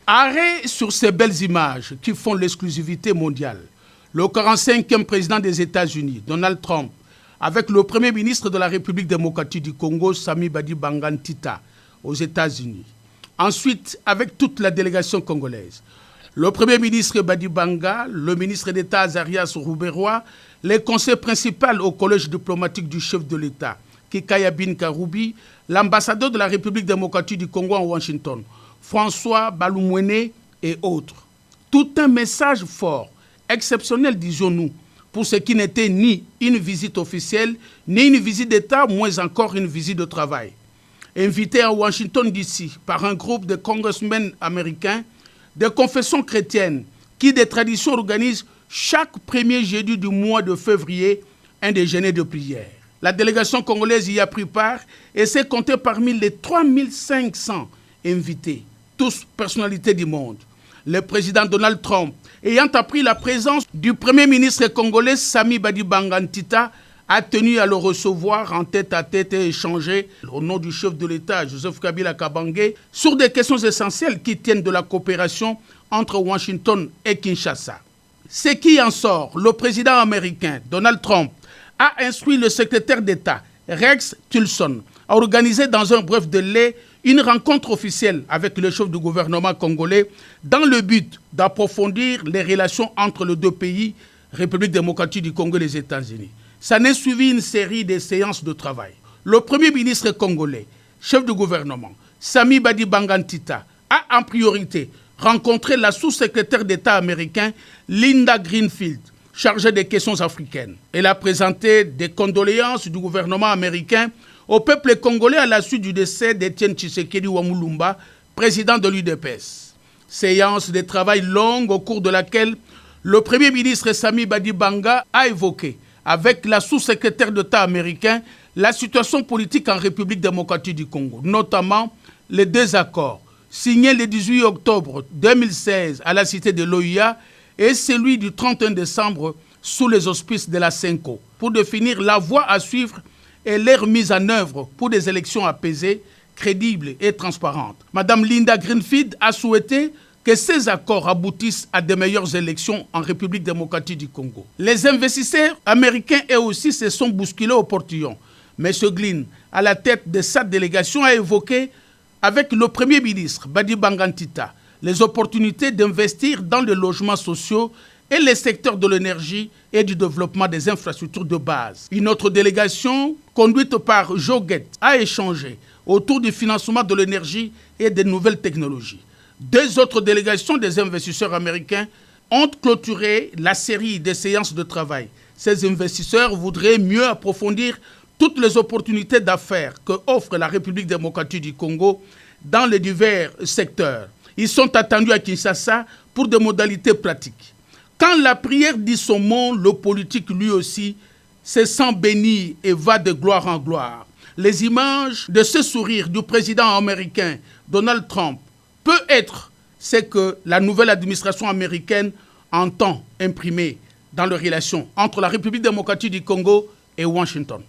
Arrêt sur ces belles images qui font l'exclusivité mondiale. Le 45e président des États-Unis, Donald Trump, avec le premier ministre de la République démocratique du Congo, Sami Badibanga Ntita, aux États-Unis. Ensuite, avec toute la délégation congolaise. Le premier ministre Badibanga, le ministre d'État Azarias Rouberois, les conseils principaux au collège diplomatique du chef de l'État, Kikaya Bin Karoubi, l'ambassadeur de la République démocratique du Congo en Washington, François Balumwene et autres. Tout un message fort, exceptionnel, disons-nous, pour ce qui n'était ni une visite officielle, ni une visite d'État, moins encore une visite de travail. Invité à Washington DC par un groupe de congressmen américains de confession chrétienne qui, des traditions, organisent chaque premier jeudi du mois de février un déjeuner de prière. La délégation congolaise y a pris part et s'est comptée parmi les 3500 invités, tous personnalités du monde. Le président Donald Trump, ayant appris la présence du premier ministre congolais Sami Badibanga Ntita, a tenu à le recevoir en tête-à-tête et échanger au nom du chef de l'État, Joseph Kabila Kabange, sur des questions essentielles qui tiennent de la coopération entre Washington et Kinshasa. Ce qui en sort, le président américain Donald Trump a instruit le secrétaire d'État Rex Tillerson à organiser dans un bref délai une rencontre officielle avec le chef du gouvernement congolais dans le but d'approfondir les relations entre les deux pays, République démocratique du Congo et les États-Unis. Ça n'est suivi une série de séances de travail. Le premier ministre congolais, chef du gouvernement, Sami Badibanga Ntita, a en priorité rencontré la sous-secrétaire d'État américain Linda Greenfield, chargée des questions africaines. Elle a présenté des condoléances du gouvernement américain au peuple congolais à la suite du décès d'Étienne Tshisekedi Wamulumba, président de l'UDPS. Séance de travail longue au cours de laquelle le premier ministre Sami Badibanga a évoqué avec la sous-secrétaire d'État américain la situation politique en République démocratique du Congo, notamment les désaccords signés le 18 octobre 2016 à la cité de l'OIA et celui du 31 décembre sous les auspices de la CENCO, pour définir la voie à suivre et leur mise en œuvre pour des élections apaisées, crédibles et transparentes. Madame Linda Greenfield a souhaité que ces accords aboutissent à de meilleures élections en République démocratique du Congo. Les investisseurs américains, eux aussi, se sont bousculés au portillon. M. Glynn, à la tête de sa délégation, a évoqué avec le Premier ministre Badibanga Ntita les opportunités d'investir dans les logements sociaux et les secteurs de l'énergie et du développement des infrastructures de base. Une autre délégation, conduite par Joe Guett, a échangé autour du financement de l'énergie et des nouvelles technologies. Deux autres délégations des investisseurs américains ont clôturé la série des séances de travail. Ces investisseurs voudraient mieux approfondir toutes les opportunités d'affaires que offre la République démocratique du Congo dans les divers secteurs. Ils sont attendus à Kinshasa pour des modalités pratiques. Quand la prière dit son mot, le politique lui aussi se sent béni et va de gloire en gloire. Les images de ce sourire du président américain Donald Trump peut être ce que la nouvelle administration américaine entend imprimer dans les relations entre la République démocratique du Congo et Washington.